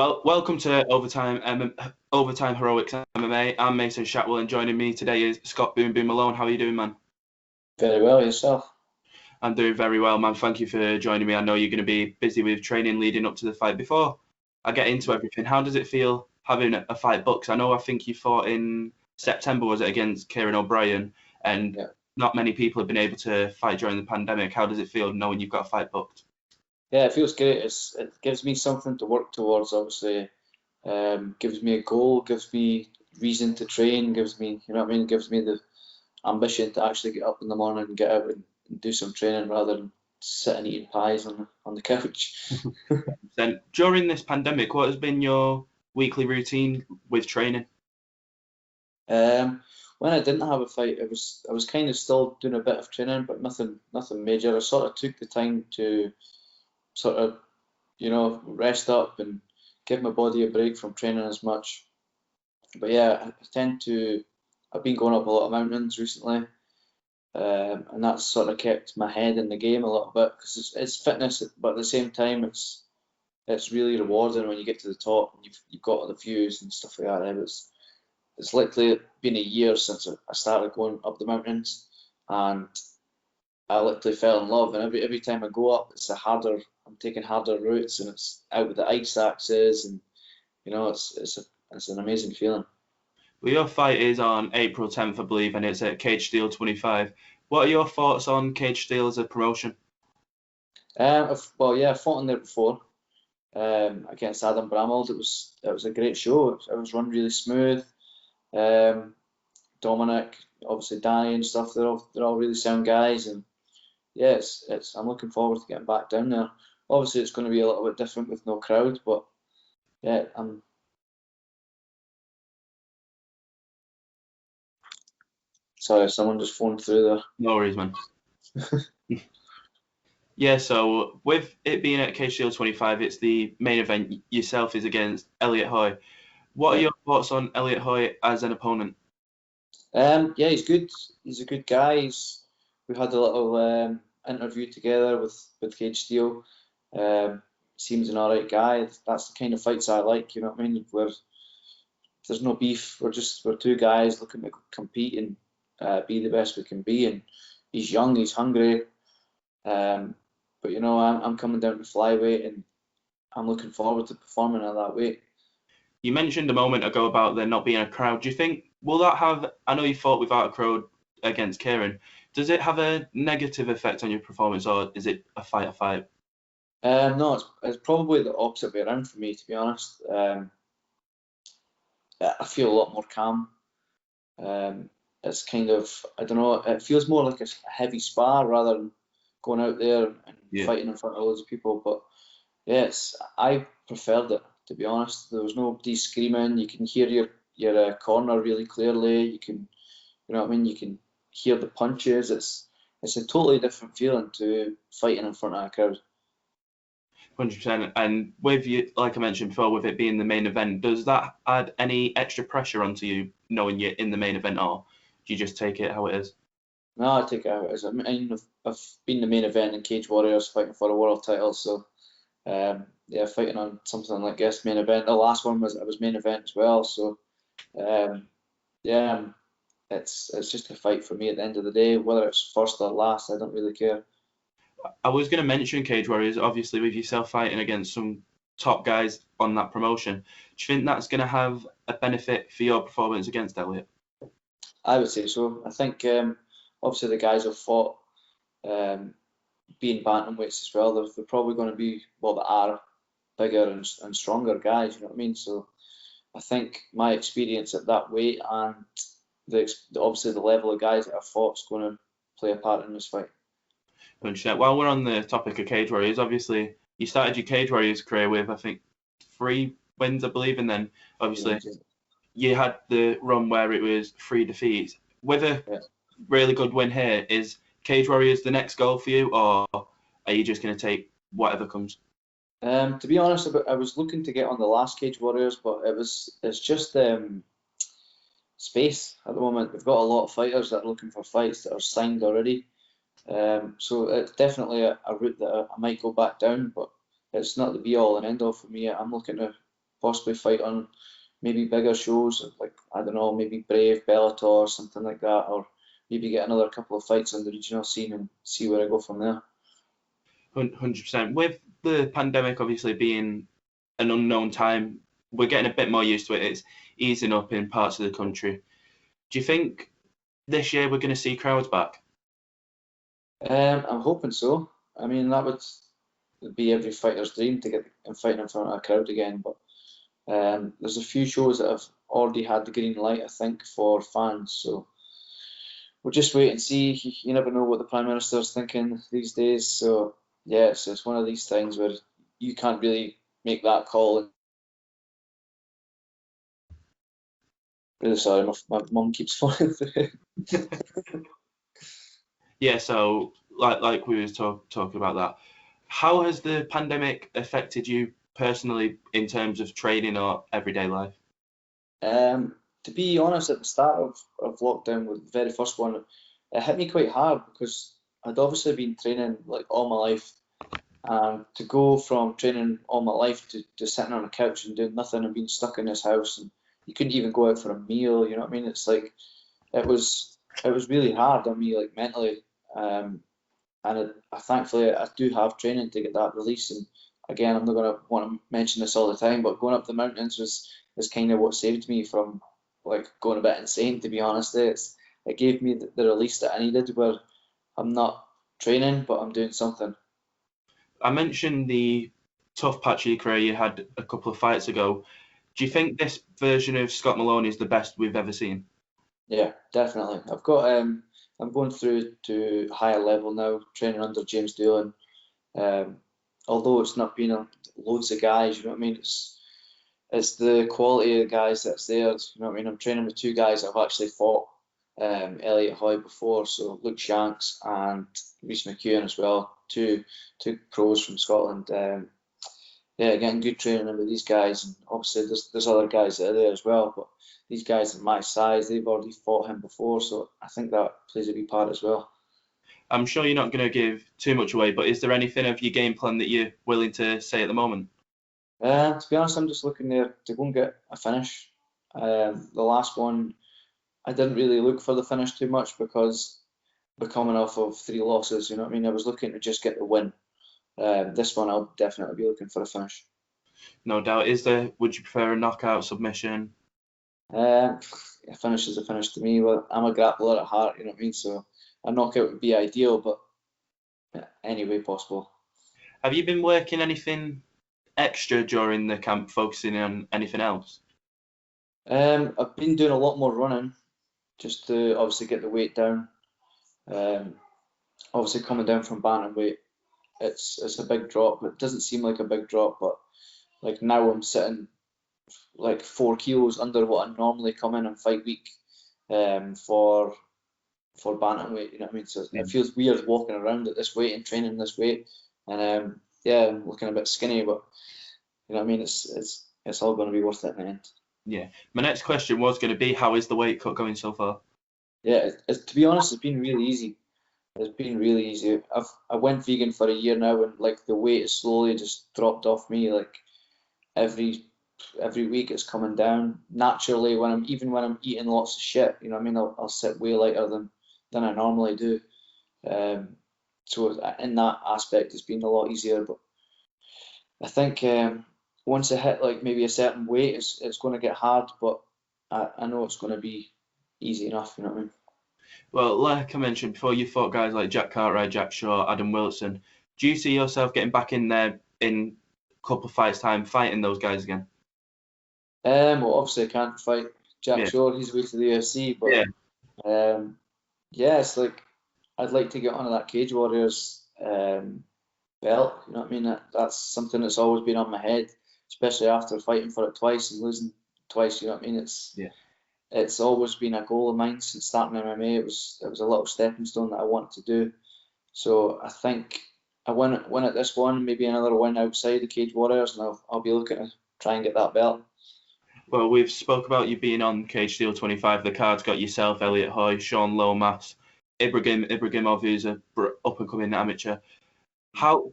Well, welcome to Overtime Heroics MMA. I'm Mason Shatwell, and joining me today is Scott Boom Boom Malone. How are you doing, man? Very well, yourself? I'm doing very well, man. Thank you for joining me. I know you're going to be busy with training leading up to the fight. Before I get into everything, how does it feel having a fight booked? I think you fought in September, was it, against Kieran O'Brien? And Yeah. Not many people have been able to fight during the pandemic. How does it feel knowing you've got a fight booked? Yeah, it feels great. It gives me something to work towards, obviously. Gives me a goal, gives me reason to train, gives me, you know what I mean, gives me the ambition to actually get up in the morning and get out and do some training rather than sitting eating pies on the couch. Then during this pandemic, what has been your weekly routine with training? When I didn't have a fight, I was kind of still doing a bit of training, but nothing major. I sort of took the time to sort of, rest up and give my body a break from training as much. But yeah, I've been going up a lot of mountains recently, and that's sort of kept my head in the game a little bit because it's fitness, but at the same time, it's really rewarding when you get to the top and you've got all the views and stuff like that. And it's literally been a year since I started going up the mountains, and I literally fell in love. And every time I go up, I'm taking harder routes, and it's out with the ice axes, and it's an amazing feeling. Well, your fight is on April 10th, I believe, and it's at Cage Steel 25. What are your thoughts on Cage Steel as a promotion? Well, yeah, I fought in there before against Adam Bramald. It was a great show. It was run really smooth. Dominic, obviously Danny and stuff. They're all really sound guys, and yeah, I'm looking forward to getting back down there. Obviously, it's going to be a little bit different with no crowd, but yeah, Sorry, someone just phoned through there. No worries, man. Yeah, so with it being at Cage Steel 25, it's the main event. Yourself is against Elliot Hoy. What are your thoughts on Elliot Hoy as an opponent? Yeah, he's good. He's a good guy. We had a little interview together with Cage Steel. Seems an alright guy. That's the kind of fights I like. You know what I mean? Where there's no beef. We're two guys looking to compete and be the best we can be. And he's young. He's hungry. But I'm coming down to flyweight, and I'm looking forward to performing at that weight. You mentioned a moment ago about there not being a crowd. Do you think will that have? I know you fought without a crowd against Kieran. Does it have a negative effect on your performance, or is it a fight? No, it's probably the opposite way around for me, to be honest. I feel a lot more calm. It's kind of, I don't know, it feels more like a heavy spar rather than going out there and fighting in front of loads of people. But yes, I preferred it, to be honest. There was nobody screaming. You can hear your corner really clearly. You know what I mean? You can hear the punches. It's a totally different feeling to fighting in front of a crowd. 100%. And with you, like I mentioned before, with it being the main event, does that add any extra pressure onto you knowing you're in the main event, or do you just take it how it is? No, I take it how it is. I mean, I've been the main event in Cage Warriors fighting for a world title, so yeah, fighting on something like this main event. The last one was main event as well, so yeah, it's just a fight for me at the end of the day. Whether it's first or last, I don't really care. I was going to mention Cage Warriors, obviously, with yourself fighting against some top guys on that promotion. Do you think that's going to have a benefit for your performance against Elliot? I would say so. I think obviously the guys have fought being bantamweights as well. They're probably going to be, well, they are bigger and stronger guys. You know what I mean? So I think my experience at that weight and obviously the level of guys that I've fought is going to play a part in this fight. While we're on the topic of Cage Warriors, obviously you started your Cage Warriors career with, I think, 3 wins, I believe, and then obviously you had the run where it was 3 defeats. With a really good win here, is Cage Warriors the next goal for you, or are you just going to take whatever comes? To be honest, I was looking to get on the last Cage Warriors, but it's just space at the moment. We've got a lot of fighters that are looking for fights that are signed already. So it's definitely a route that I might go back down, but it's not the be all and end all for me. I'm looking to possibly fight on maybe bigger shows, like, I don't know, maybe Brave, Bellator, or something like that, or maybe get another couple of fights on the regional scene and see where I go from there. 100%. With the pandemic obviously being an unknown time, we're getting a bit more used to it. It's easing up in parts of the country. Do you think this year we're going to see crowds back? I'm hoping so. I mean, that would be every fighter's dream to get and fighting in front of a crowd again. But there's a few shows that have already had the green light, I think, for fans. So we'll just wait and see. You never know what the Prime Minister's thinking these days. So yeah, it's one of these things where you can't really make that call. Really sorry, my mum keeps phoning through. Yeah, so like we was talking about that, how has the pandemic affected you personally in terms of training or everyday life? To be honest, at the start of lockdown, with the very first one, it hit me quite hard because I'd obviously been training like all my life, and to go from training all my life to sitting on a couch and doing nothing and being stuck in this house, and you couldn't even go out for a meal. You know what I mean? It's like it was really hard on me, like mentally. And thankfully I do have training to get that release. And again, I'm not going to want to mention this all the time, but going up the mountains was kind of what saved me from like going a bit insane. To be honest, it gave me the release that I needed, where I'm not training, but I'm doing something. I mentioned the tough patch of your career you had a couple of fights ago. Do you think this version of Scott Malone is the best we've ever seen? Yeah, definitely. I'm going through to higher level now, training under James Doolan. Although it's not been loads of guys, you know what I mean? It's the quality of guys that's there. You know what I mean? I'm training with two guys that have actually fought Elliot Hoy before, so Luke Shanks and Rhys McEwen as well, two pros from Scotland. Yeah, getting good training with these guys, and obviously there's other guys that are there as well, but these guys are my size, they've already fought him before, so I think that plays a big part as well. I'm sure you're not going to give too much away, but is there anything of your game plan that you're willing to say at the moment? To be honest, I'm just looking there to go and get a finish. The last one, I didn't really look for the finish too much because we're coming off of 3 losses, you know what I mean? I was looking to just get the win. This one, I'll definitely be looking for a finish. No doubt. Would you prefer a knockout, submission? A finish is a finish to me. Well, I'm a grappler at heart, you know what I mean? So a knockout would be ideal, but any way possible. Have you been working anything extra during the camp, focusing on anything else? I've been doing a lot more running, just to obviously get the weight down. Obviously coming down from bantamweight, it's a big drop. It doesn't seem like a big drop, but like now I'm sitting like 4 kilos under what I normally come in and fight week for bantamweight. You know what I mean? So it feels weird walking around at this weight and training this weight, and yeah, I'm looking a bit skinny, but you know what I mean? It's all going to be worth it in the end. Yeah. My next question was going to be, how is the weight cut going so far? Yeah, to be honest, it's been really easy. It's been really easy. I went vegan for a year now, and like the weight has slowly just dropped off me. Like every week it's coming down naturally when I'm eating lots of shit. You know what I mean? I'll sit way lighter than I normally do. So in that aspect, it's been a lot easier. But I think once I hit like maybe a certain weight, it's going to get hard. But I know it's going to be easy enough. You know what I mean? Well, like I mentioned before, you fought guys like Jack Cartwright, Jack Shaw, Adam Wilson. Do you see yourself getting back in there in a couple of fights' time, fighting those guys again? Well, obviously I can't fight Jack Yeah. Shaw. He's away to the UFC, but Yeah. yeah, it's like I'd like to get onto that Cage Warriors belt. You know what I mean? That's something that's always been on my head, especially after fighting for it twice and losing twice. You know what I mean? It's always been a goal of mine since starting MMA. It was a little stepping stone that I wanted to do. So I think I win at this one, maybe another win outside the Cage Warriors, and I'll be looking to try and get that belt. Well, we've spoke about you being on Cage Steel 25. The card's got yourself, Elliot Hoy, Sean Lomas, Ibrahimov, who's a up-and-coming amateur. How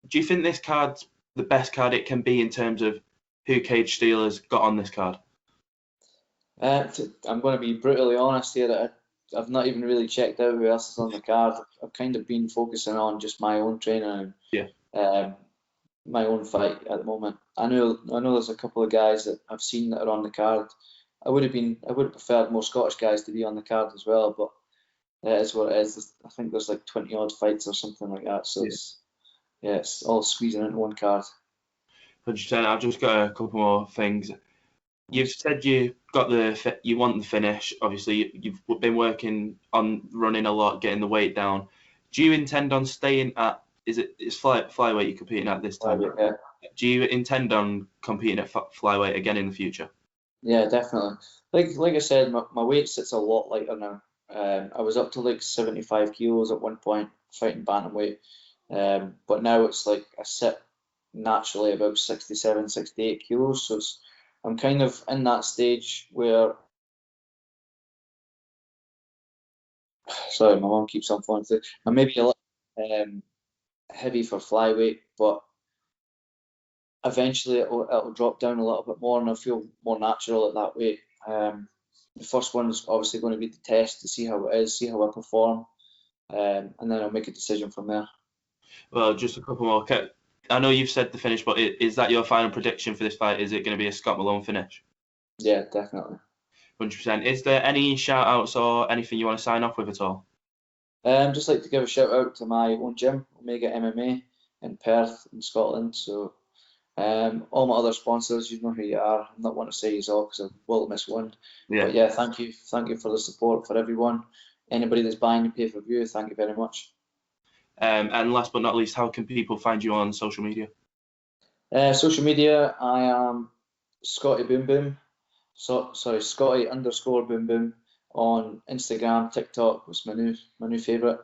do you think this card's the best card it can be in terms of who Cage Steelers got on this card? I'm going to be brutally honest here. I've not even really checked out who else is on the card. I've kind of been focusing on just my own training and my own fight at the moment. I know there's a couple of guys that I've seen that are on the card. I would have preferred more Scottish guys to be on the card as well, but it is what it is. I think there's like 20 odd fights or something like that, so it's all squeezing into one card. 100%. I've just got a couple more things. You've said you want the finish. Obviously, you've been working on running a lot, getting the weight down. Do you intend on staying at? It's flyweight you're competing at this time? Yeah. Do you intend on competing at flyweight again in the future? Yeah, definitely. Like I said, my weight sits a lot lighter now. I was up to like 75 kilos at one point fighting bantamweight, but now it's like I sit naturally about 67, 68 kilos. So I'm kind of in that stage where. Sorry, my mom keeps on phoning through. I'm maybe a little heavy for flyweight, but eventually it'll drop down a little bit more, and I'll feel more natural at that weight. The first one is obviously going to be the test to see how it is, see how I perform, and then I'll make a decision from there. Well, just a couple more. I know you've said the finish, but is that your final prediction for this fight? Is it going to be a Scott Malone finish? Yeah, definitely. 100%. Is there any shout outs or anything you want to sign off with at all? Just like to give a shout out to my own gym, Omega MMA in Perth in Scotland. So all my other sponsors, you know who you are. I'm not want to say you all because I will miss one. Yeah. But yeah, thank you for the support for everyone. Anybody that's buying the pay-per-view, thank you very much. And last but not least, how can people find you on social media? Social media, I am Scotty Boom Boom. Sorry, Scotty_Boom Boom on Instagram, TikTok was my new favourite,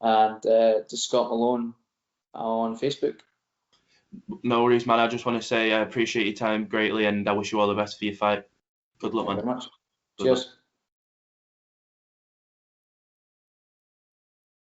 and just Scott Malone on Facebook. No worries, man. I just want to say I appreciate your time greatly, and I wish you all the best for your fight. Good luck, man. Thank you very much. Cheers.